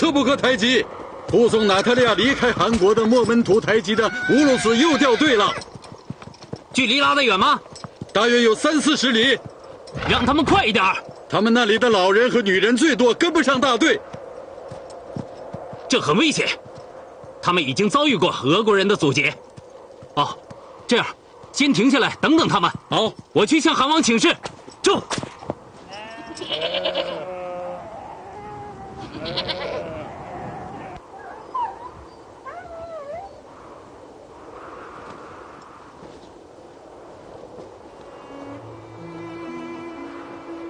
策不可太急。护送娜塔莉亚离开韩国的莫门图台吉的乌鲁斯又掉队了。距离拉得远吗？大约有30-40里。让他们快一点。他们那里的老人和女人最多，跟不上大队。这很危险，他们已经遭遇过俄国人的阻截。哦，这样，先停下来，等等他们。好，我去向韩王请示。住。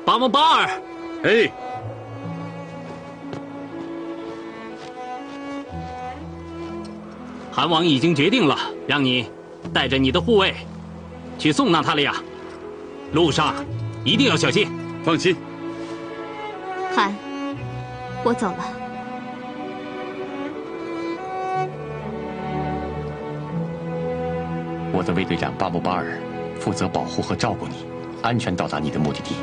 巴蒙巴尔，哎，韩王已经决定了，让你带着你的护卫去送娜塔莉亚，路上一定要小心。放心，韩，我走了。我的卫队长巴布巴尔负责保护和照顾你，安全到达你的目的地。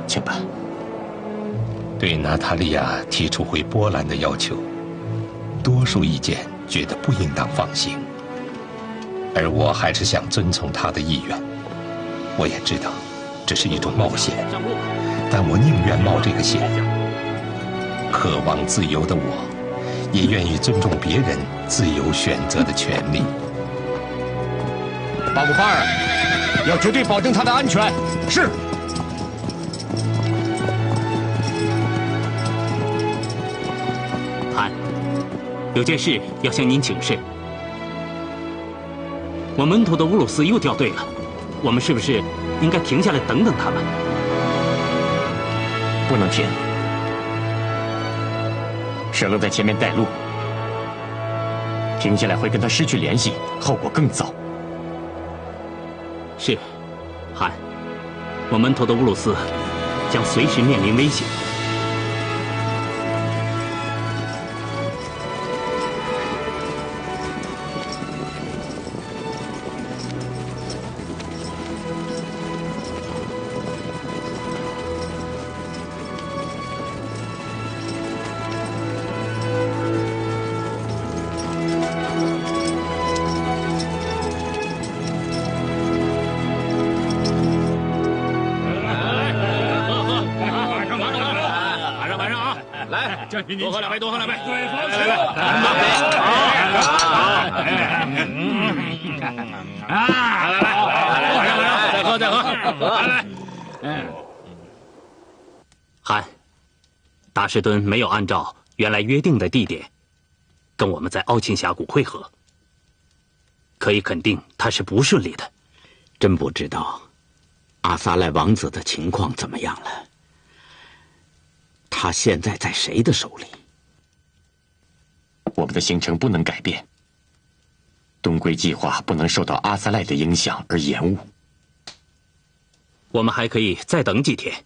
请吧。对娜塔莉亚提出回波兰的要求，多数意见觉得不应当放行，而我还是想遵从她的意愿。我也知道这是一种冒险，但我宁愿冒这个险。渴望自由的我，也愿意尊重别人自由选择的权利。巴布巴尔，要绝对保证他的安全。是。韩，有件事要向您请示。我门徒的乌鲁斯又掉队了，我们是不是应该停下来等等他们？不能停。舍勒在前面带路，停下来会跟他失去联系，后果更糟。是，韩，我门徒的乌鲁斯将随时面临危险。多喝两杯，多喝两杯。对方来，再喝，再喝。来。韩，达什敦没有按照原来约定的地点跟我们在凹琴峡谷会合，可以肯定他是不顺利的。真不知道阿萨赖王子的情况怎么样了。他现在在谁的手里？我们的行程不能改变，东归计划不能受到阿萨赖的影响而延误。我们还可以再等几天。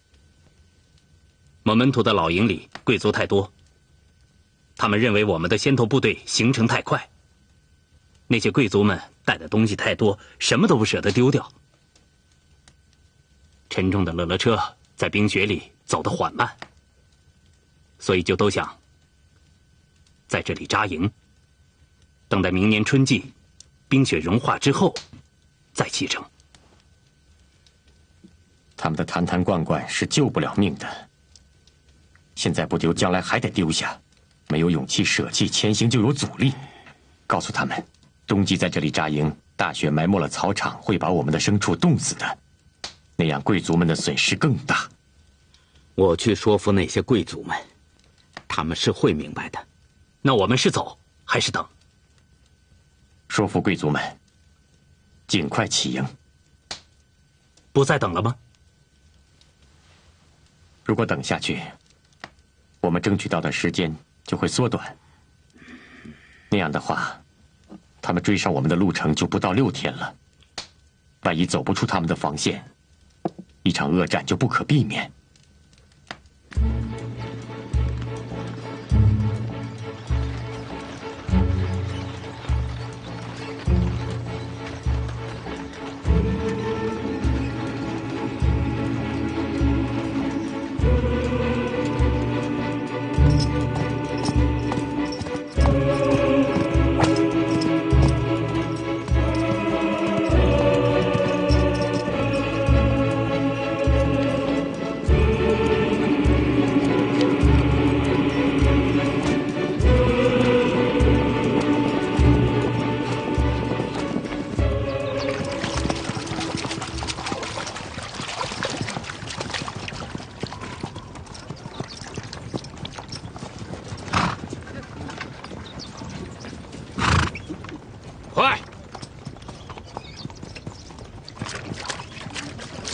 蒙门图的老营里贵族太多，他们认为我们的先头部队行程太快，那些贵族们带的东西太多，什么都不舍得丢掉。沉重的勒勒车在冰雪里走得缓慢，所以就都想在这里扎营，等待明年春季冰雪融化之后再启程。他们的坛坛罐罐是救不了命的，现在不丢，将来还得丢下。没有勇气舍弃，前行就有阻力。告诉他们，冬季在这里扎营，大雪埋没了草场，会把我们的牲畜冻死的，那样贵族们的损失更大。我去说服那些贵族们，他们是会明白的。那我们是走还是等？说服贵族们尽快起营。不再等了吗？如果等下去，我们争取到的时间就会缩短。那样的话，他们追上我们的路程就不到6天了。万一走不出他们的防线，一场恶战就不可避免。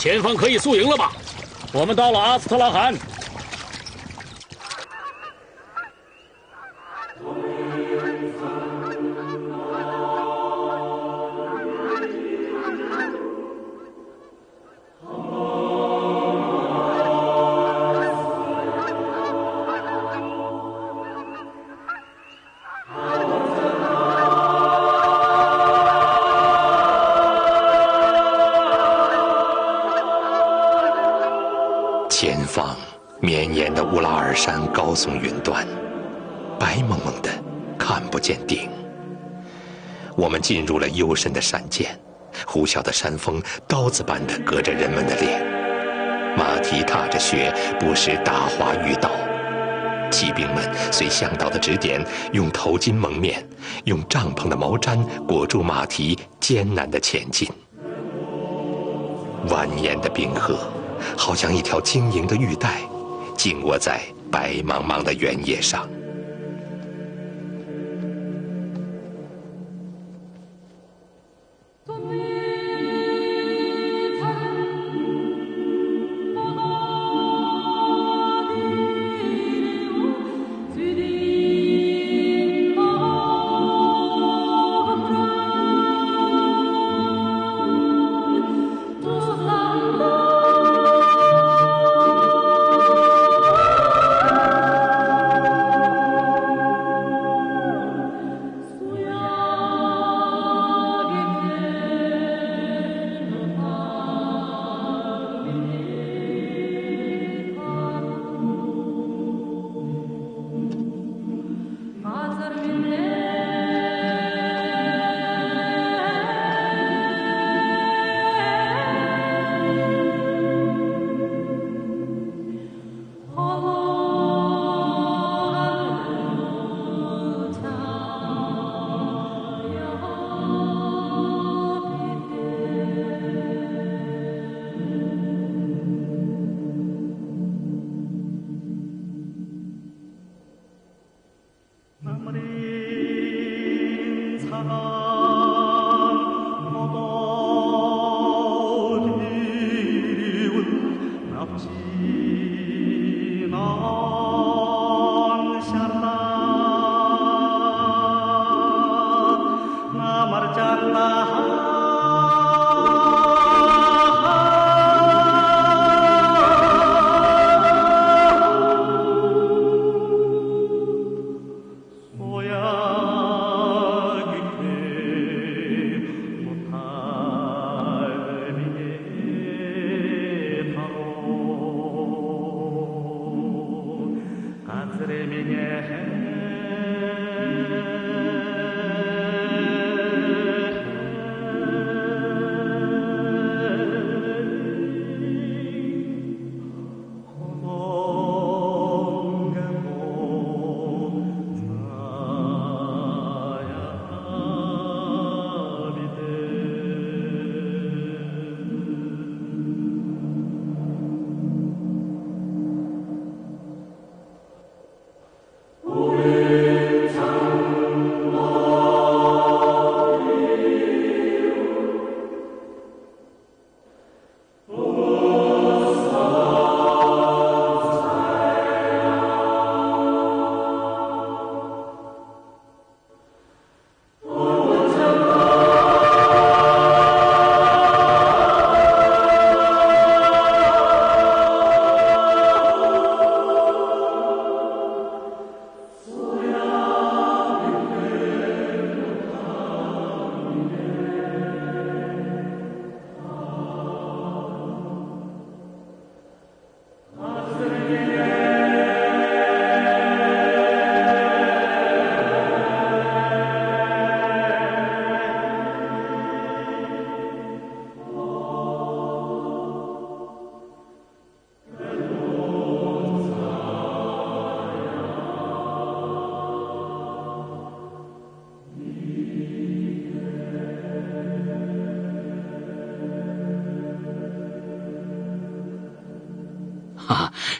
前方可以宿营了吧？我们到了阿斯特拉罕。前方绵延的乌拉尔山高耸云端，白蒙蒙的，看不见顶。我们进入了幽深的山涧，呼啸的山风刀子般的割着人们的脸，马蹄踏着雪，不时打滑遇倒。骑兵们随向导的指点，用头巾蒙面，用帐篷的毛毡裹住马蹄，艰难地前进。蜿蜒的冰河好像一条晶莹的玉带，紧握在白茫茫的原野上。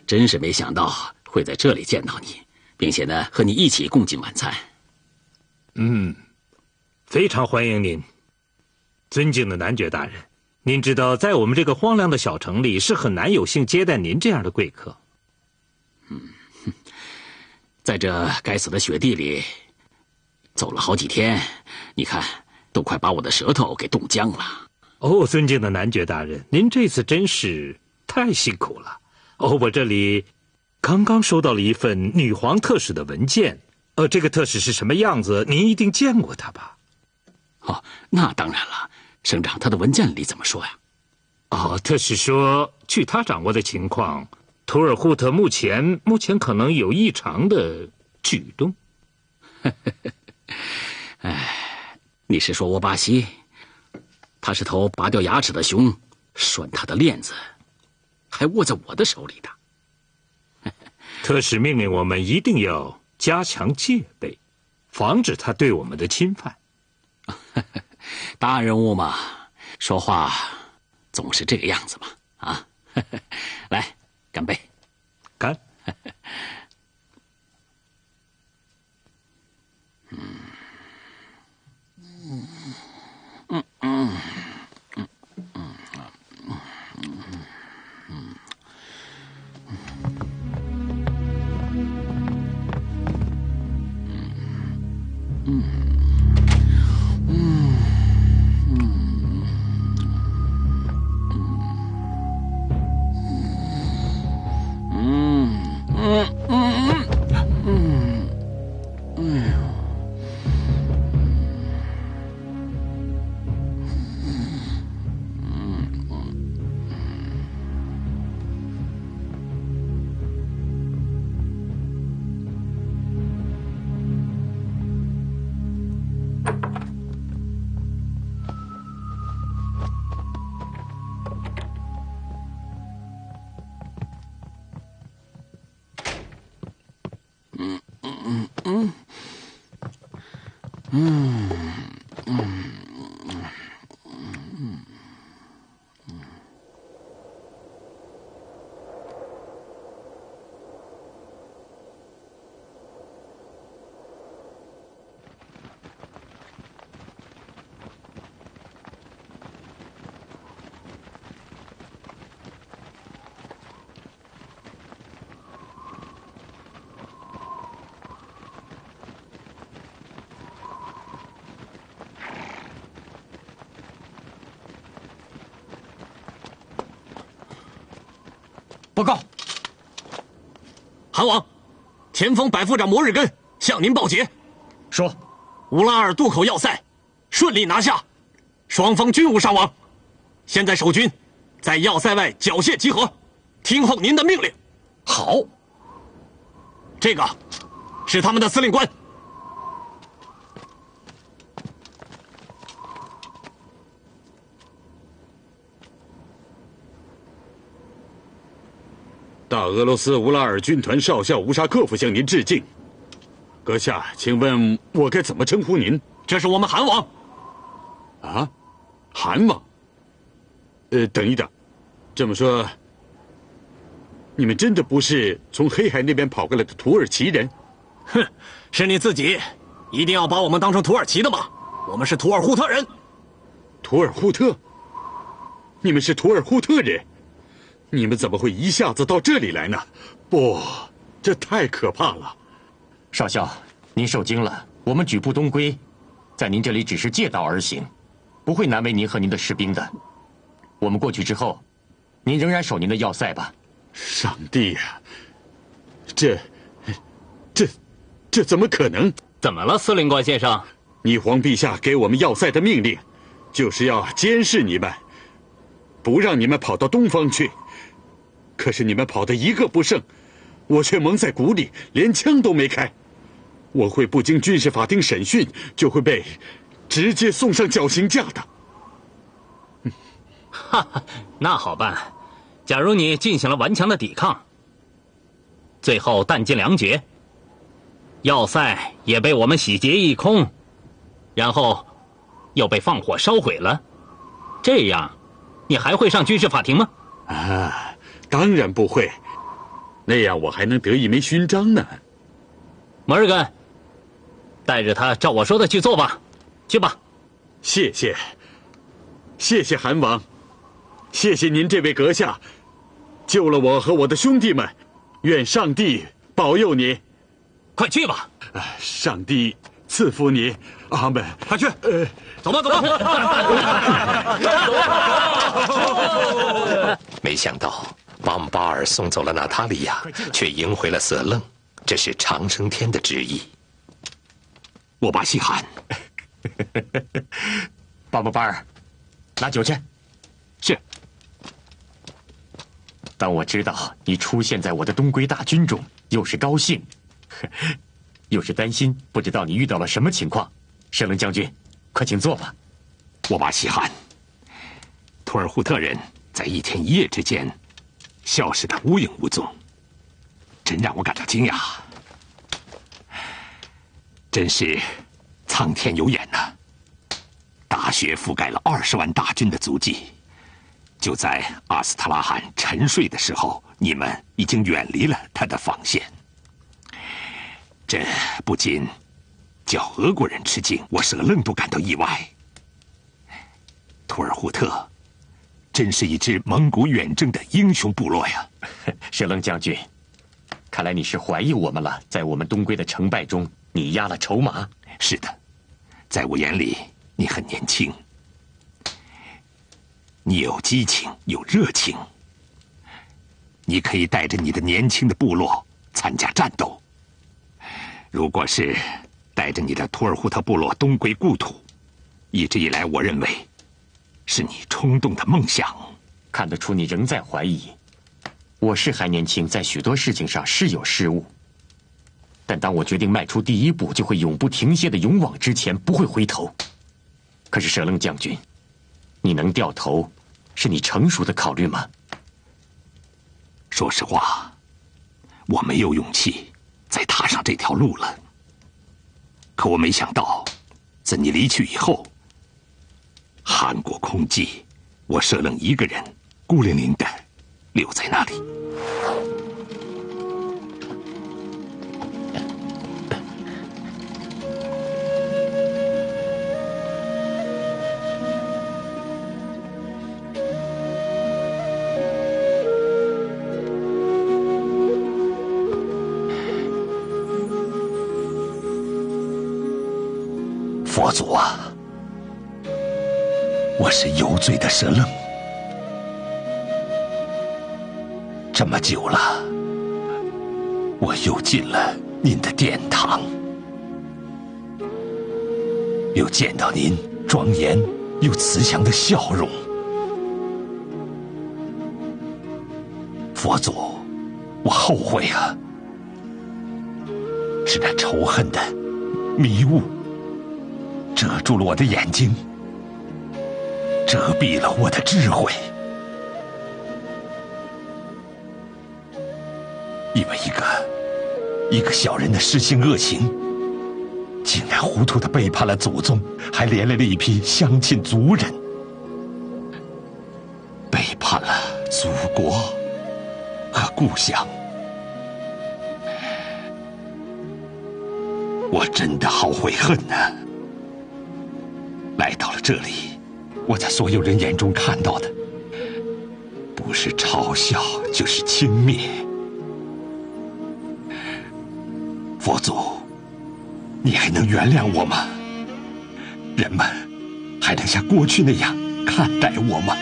真是没想到会在这里见到你，并且呢，和你一起共进晚餐。非常欢迎您，尊敬的男爵大人。您知道，在我们这个荒凉的小城里，是很难有幸接待您这样的贵客。在这该死的雪地里走了好几天，你看，都快把我的舌头给冻僵了。哦，尊敬的男爵大人，您这次真是太辛苦了。哦，我这里刚刚收到了一份女皇特使的文件。这个特使是什么样子？您一定见过他吧？哦，那当然了。省长，他的文件里怎么说呀？特使说，据他掌握的情况，图尔扈特目前可能有异常的举动。你是说沃巴西？他是头拔掉牙齿的熊，拴他的链子还握在我的手里的。特使命令我们一定要加强戒备，防止他对我们的侵犯。大人物嘛，说话总是这个样子嘛。啊，来，干杯！干！报告，韩王，前锋百夫长摩日根向您报捷，说，乌拉尔渡口要塞顺利拿下，双方均无伤亡。现在守军在要塞外缴械集合，听候您的命令。好，这个是他们的司令官。大俄罗斯乌拉尔军团少校乌沙科夫向您致敬。阁下，请问我该怎么称呼您？这是我们韩王。啊，韩王。等一等，这么说，你们真的不是从黑海那边跑过来的土耳其人？哼，是你自己一定要把我们当成土耳其的吗？我们是土尔扈特人。土尔扈特？你们是土尔扈特人？你们怎么会一下子到这里来呢？不，这太可怕了。少校，您受惊了。我们举步东归，在您这里只是借道而行，不会难为您和您的士兵的。我们过去之后，您仍然守您的要塞吧。上帝呀，这怎么可能？怎么了，司令官先生？你皇陛下给我们要塞的命令，就是要监视你们，不让你们跑到东方去。可是你们跑得一个不剩，我却蒙在鼓里，连枪都没开。我会不经军事法庭审讯，就会被直接送上绞刑架的。哈哈，那好办。假如你进行了顽强的抵抗，最后弹尽粮绝，要塞也被我们洗劫一空，然后又被放火烧毁了，这样你还会上军事法庭吗？啊，当然不会，那样我还能得一枚勋章呢。摩尔根，带着他照我说的去做吧，去吧。谢谢，谢谢韩王。谢谢您这位阁下，救了我和我的兄弟们，愿上帝保佑你。快去吧！上帝赐福你，阿门。快去！走吧，走吧。没想到巴姆巴尔送走了娜塔莉亚，却赢回了瑟楞，这是长生天的旨意。我把西罕，巴姆巴尔，拿酒去。是。当我知道你出现在我的东归大军中，又是高兴，又是担心，不知道你遇到了什么情况。舍楞将军，快请坐吧。我把西罕，图尔扈特人在1天1夜之间消失得无影无踪，真让我感到惊讶。真是苍天有眼呐！大雪覆盖了20万大军的足迹，就在阿斯特拉罕沉睡的时候，你们已经远离了他的防线。这不仅叫俄国人吃惊，我舍楞都感到意外。图尔扈特真是一支蒙古远征的英雄部落呀！舍楞将军，看来你是怀疑我们了。在我们东归的成败中，你压了筹码。是的，在我眼里，你很年轻，你有激情，有热情，你可以带着你的年轻的部落参加战斗。如果是带着你的图尔扈特部落东归故土，一直以来我认为是你冲动的梦想。看得出你仍在怀疑。我是还年轻，在许多事情上是有失误，但当我决定迈出第一步，就会永不停歇的勇往直前，不会回头。可是舍楞将军，你能掉头，是你成熟的考虑吗？说实话，我没有勇气再踏上这条路了。可我没想到，自你离去以后，韩国空寂，我舍楞一个人孤零零的留在那里。佛祖啊，我是有罪的舍楞，这么久了，我又进了您的殿堂，又见到您庄严又慈祥的笑容。佛祖，我后悔啊，是那仇恨的迷雾遮住了我的眼睛，遮蔽了我的智慧。因为一个小人的失行恶行，竟然糊涂地背叛了祖宗，还连累了一批乡亲族人，背叛了祖国和故乡。我真的好悔恨呐！来到了这里，我在所有人眼中看到的，不是嘲笑，就是轻蔑。佛祖，你还能原谅我吗？人们还能像过去那样看待我吗？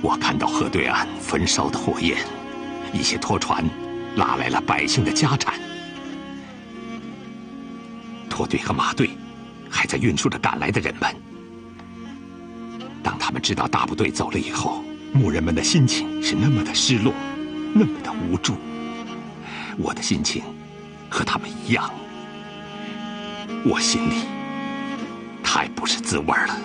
我看到河对岸焚烧的火焰，一些拖船拉来了百姓的家产，驼队和马队还在运输着赶来的人们。当他们知道大部队走了以后，牧人们的心情是那么的失落，那么的无助。我的心情和他们一样，我心里太不是滋味了。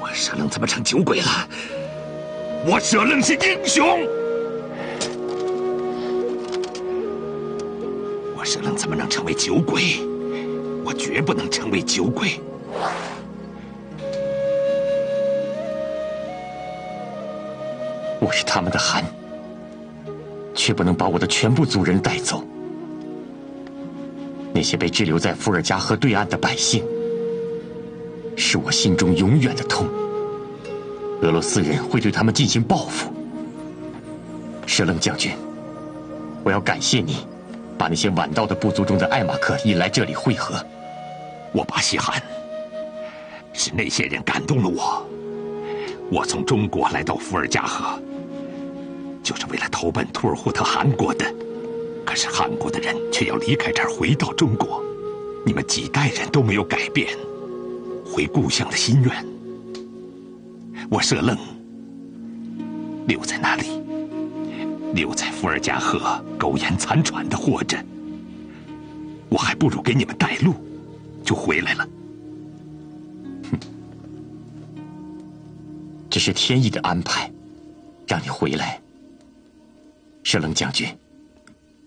我舍楞怎么成酒鬼了？我舍楞是英雄。我舍楞怎么能成为酒鬼？我绝不能成为酒鬼。我是他们的汗，却不能把我的全部族人带走。那些被滞留在伏尔加河对岸的百姓，是我心中永远的痛。俄罗斯人会对他们进行报复。舍楞将军，我要感谢你，把那些晚到的部族中的艾马克引来这里会合。我巴西汗，是那些人感动了我。我从中国来到伏尔加河，就是为了投奔图尔扈特汗国的。可是汗国的人却要离开这儿回到中国，你们几代人都没有改变回故乡的心愿。我舍楞留在那里，留在伏尔加河苟延残喘的活着，我还不如给你们带路，就回来了。这是天意的安排，让你回来。舍楞将军，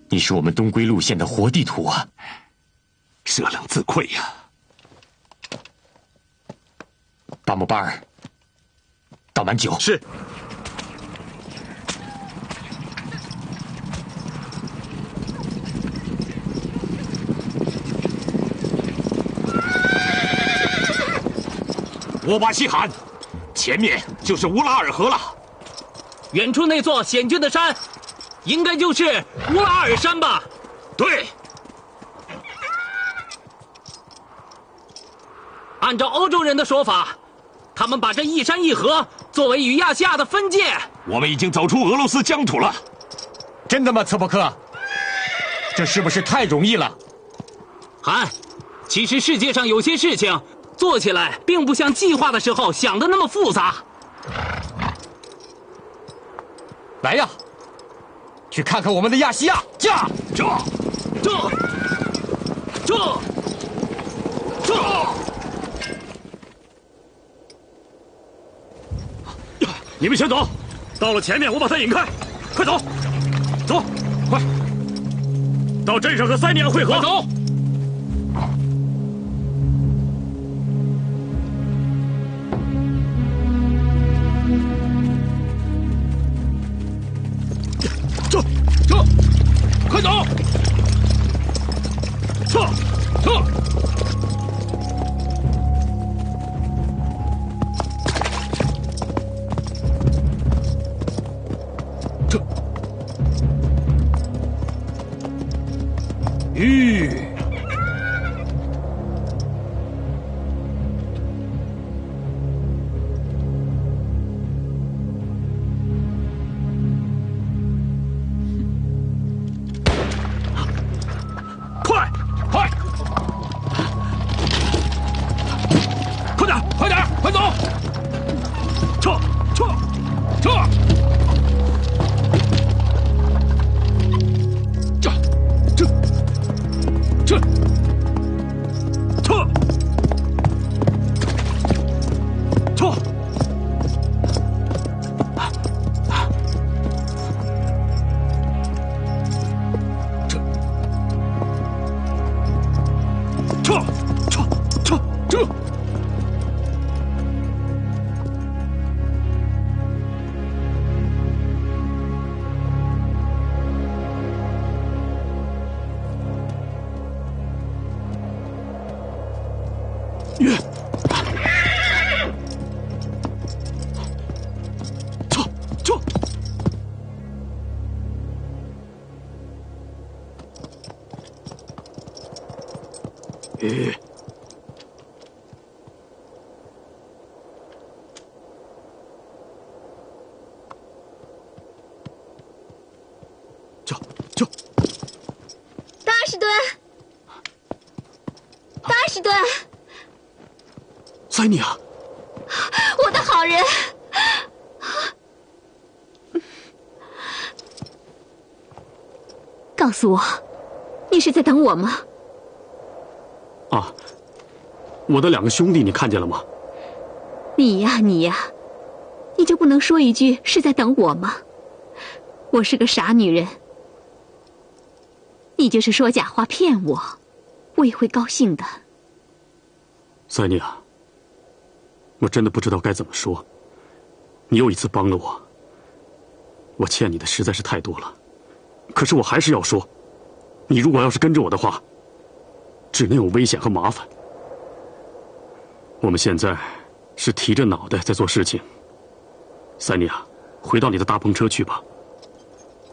你是我们东归路线的活地图啊！舍楞自愧呀。巴木巴尔，倒满酒。是。我巴西汗，前面就是乌拉尔河了。远处那座险峻的山，应该就是乌拉尔山吧？对。按照欧洲人的说法，他们把这一山一河作为与亚细亚的分界。我们已经走出俄罗斯疆土了。真的吗，策伯克？这是不是太容易了？韩，其实世界上有些事情做起来并不像计划的时候想的那么复杂。来呀，去看看我们的亚细亚！驾！这！你们先走，到了前面我把他引开。快走，走，快！到镇上和塞米安会合。走。快走！撤！达什顿，达什顿，塞尼亚，我的好人，告诉我，你是在等我吗？啊，我的2个兄弟你看见了吗？你呀，你就不能说一句是在等我吗？我是个傻女人，你就是说假话骗我，我也会高兴的。塞尼亚，我真的不知道该怎么说。你又一次帮了我，我欠你的实在是太多了。可是我还是要说，你如果要是跟着我的话，只能有危险和麻烦。我们现在是提着脑袋在做事情。塞尼亚，回到你的大篷车去吧。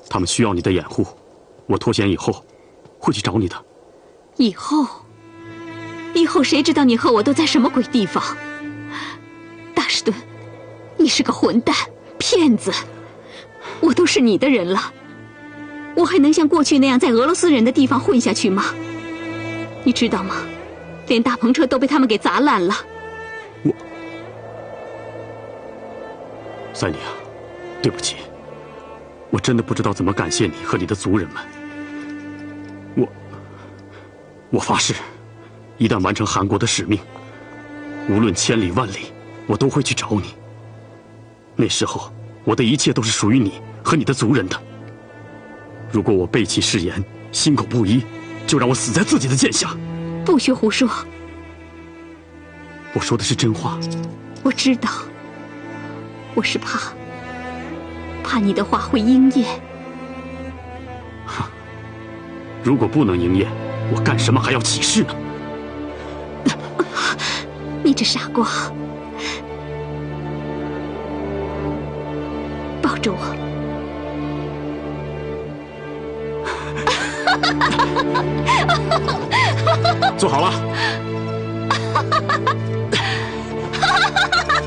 他们需要你的掩护，我脱险以后会去找你的。以后谁知道你和我都在什么鬼地方？大士顿，你是个混蛋，骗子！我都是你的人了，我还能像过去那样在俄罗斯人的地方混下去吗？你知道吗？连大篷车都被他们给砸烂了。塞尼亚，对不起，我真的不知道怎么感谢你和你的族人们。我发誓，一旦完成韩国的使命，无论千里万里，我都会去找你。那时候，我的一切都是属于你和你的族人的。如果我背弃誓言，心口不一，就让我死在自己的剑下。不许胡说！我说的是真话。我知道，我是怕你的话会应验。如果不能应验，我干什么还要起誓呢？你这傻瓜！抱着我。坐好了。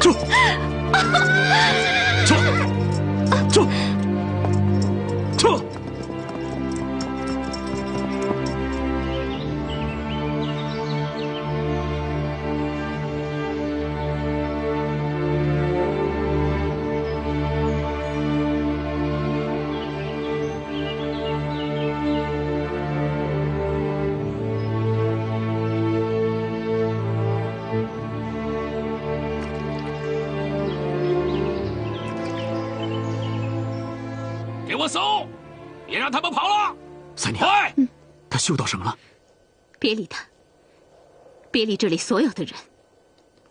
住。住。住。给我搜，别让他们跑了！塞尼亚，他嗅到什么了？别理他，别理这里所有的人，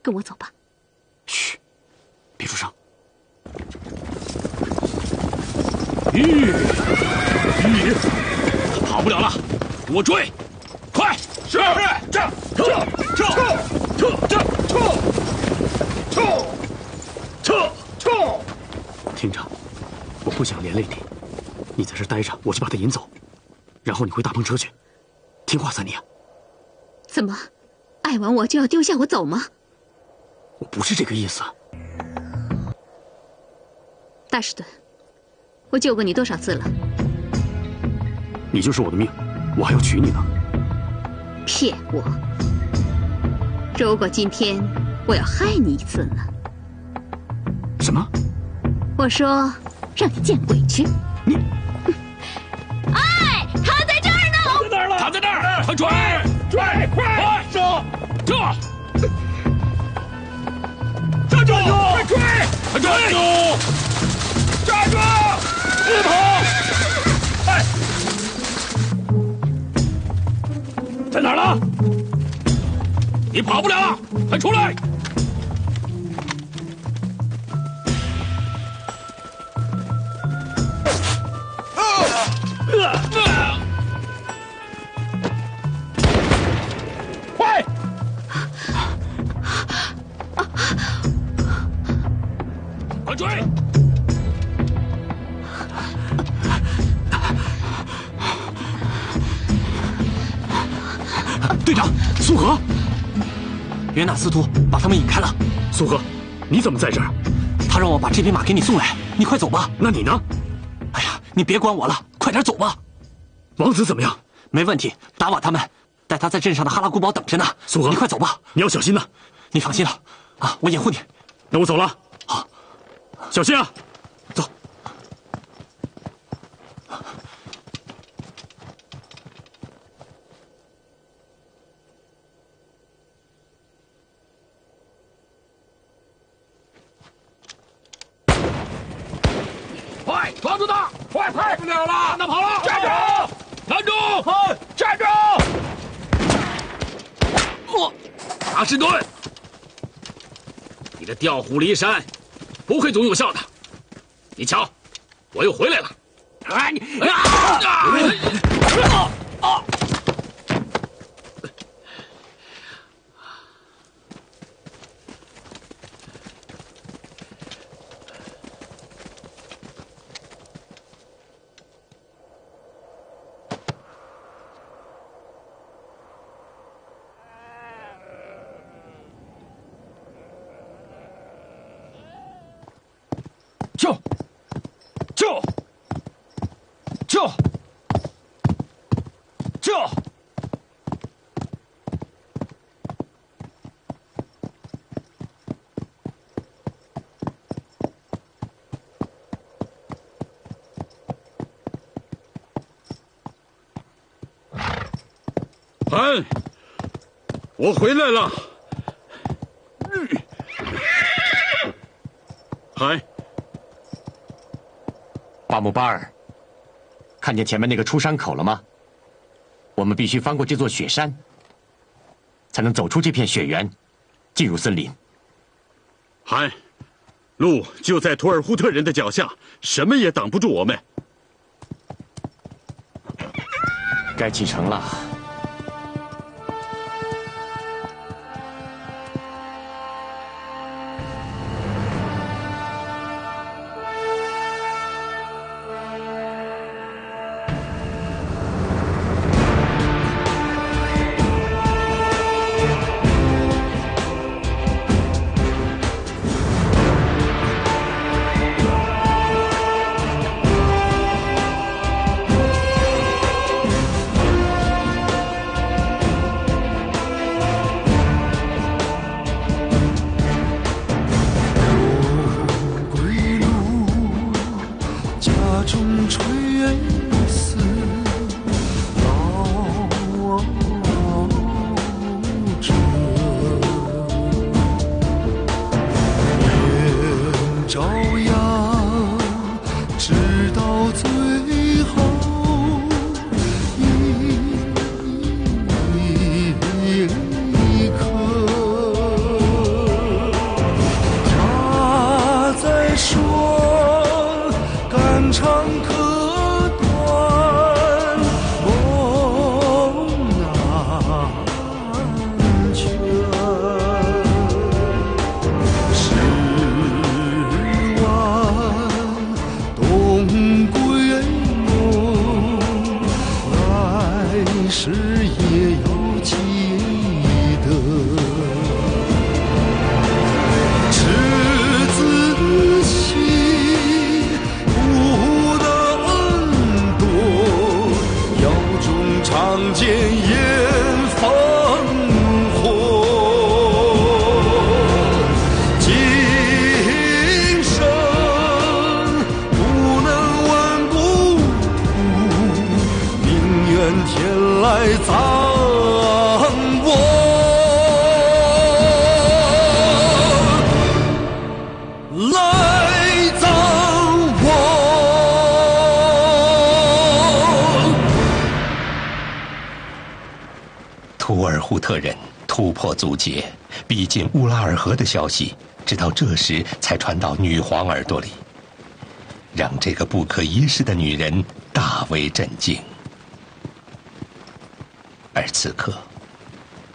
跟我走吧。嘘，别出声。他跑不了了，给我追！快！是！听着，我不想连累你，你在这待着，我去把他引走，然后你回大篷车去，听话，塞尼亚。怎么，爱完我就要丢下我走吗？我不是这个意思。大士顿，我救过你多少次了？你就是我的命，我还要娶你呢。骗我！如果今天我要害你一次呢？什么？我说让你见鬼去！你，哎，他在这儿呢！在哪儿了？他在那儿！快追！快！上！这！站住！快追！快追！站住！别跑！哎，在哪儿了？你跑不了了，快出来！快！快追！队长，苏荷，约纳斯图把他们引开了。苏荷，你怎么在这儿？他让我把这匹马给你送来，你快走吧。那你呢？哎呀，你别管我了，快点走吧。王子怎么样？没问题，达瓦他们带他在镇上的哈拉古堡等着呢。苏荷，你快走吧。你要小心呐。你放心了，啊，我掩护你。那我走了。好，小心啊。走。快，抓住他！快，不了了！让他跑了！站住！站住！大士顿，你的调虎离山不会总有效的。你瞧，我又回来了。韩，我回来了。韩，巴木巴尔，看见前面那个出山口了吗？我们必须翻过这座雪山，才能走出这片雪原，进入森林。韩，路就在图尔扈特人的脚下，什么也挡不住我们。该启程了。图尔扈特人突破阻截，逼近乌拉尔河的消息，直到这时才传到女皇耳朵里，让这个不可一世的女人大为震惊。而此刻，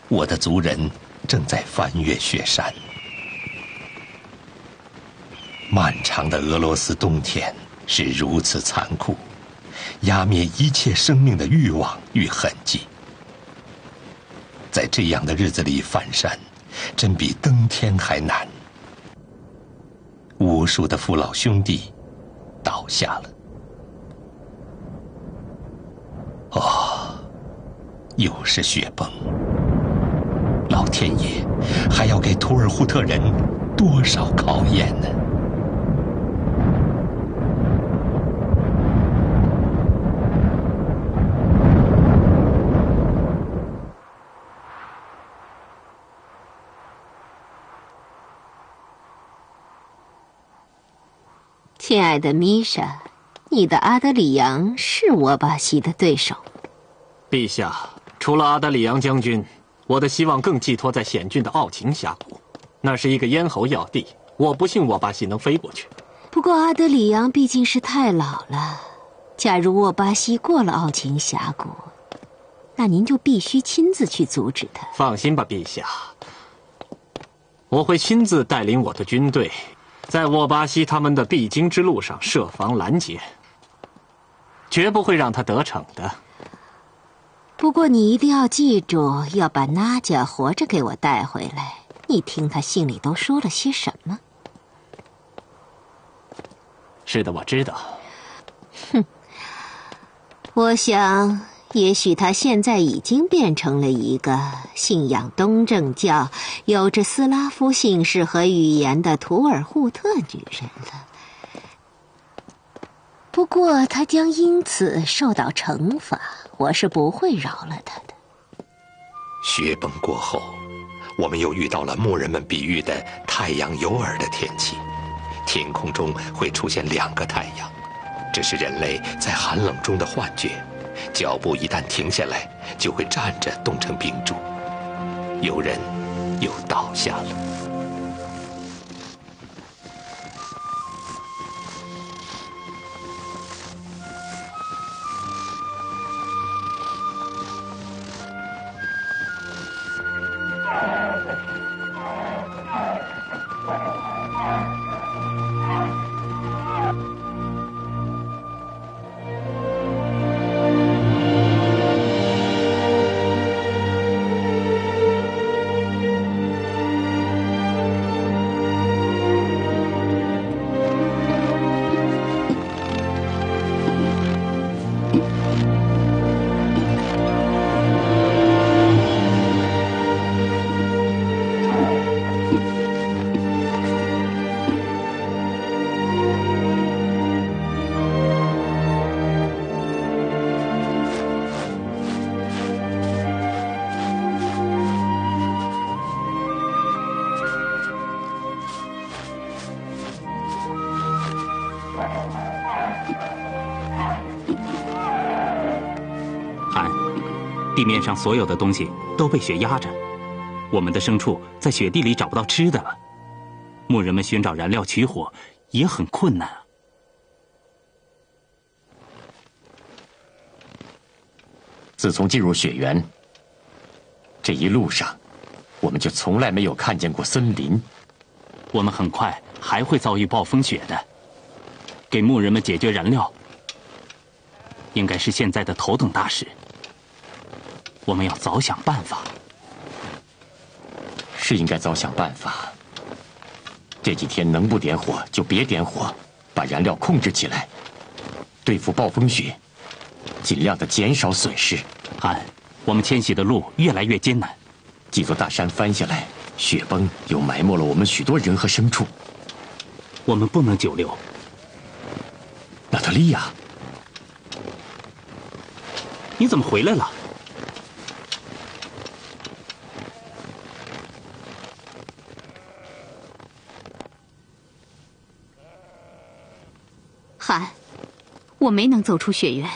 我的族人正在翻越雪山。漫长的俄罗斯冬天是如此残酷，压灭一切生命的欲望与痕迹。在这样的日子里翻山，真比登天还难。无数的父老兄弟倒下了。哦，又是雪崩！老天爷还要给图尔扈特人多少考验呢？亲爱的米莎，你的阿德里扬是我巴西的对手。陛下，除了阿德里扬将军，我的希望更寄托在险峻的奥琴峡谷，那是一个咽喉要地，我不信沃巴西能飞过去。不过阿德里昂毕竟是太老了，假如沃巴西过了奥琴峡谷，那您就必须亲自去阻止他。放心吧，陛下，我会亲自带领我的军队，在沃巴西他们的必经之路上设防拦截，绝不会让他得逞的。不过你一定要记住，要把娜迦活着给我带回来。你听他信里都说了些什么？是的，我知道。哼，我想，也许他现在已经变成了一个信仰东正教、有着斯拉夫姓氏和语言的图尔扈特女人了。不过，他将因此受到惩罚，我是不会饶了他的。雪崩过后，我们又遇到了牧人们比喻的太阳有耳的天气，天空中会出现2个太阳，这是人类在寒冷中的幻觉。脚步一旦停下来，就会站着冻成冰柱，有人又倒下了。地面上所有的东西都被雪压着，我们的牲畜在雪地里找不到吃的了。牧人们寻找燃料取火也很困难啊。自从进入雪原，这一路上，我们就从来没有看见过森林。我们很快还会遭遇暴风雪的。给牧人们解决燃料，应该是现在的头等大事。我们要早想办法。是应该早想办法。这几天能不点火就别点火，把燃料控制起来，对付暴风雪，尽量的减少损失。汉，我们迁徙的路越来越艰难，几座大山翻下来，雪崩又埋没了我们许多人和牲畜。我们不能久留。娜塔莉亚，你怎么回来了？汉，我没能走出雪原，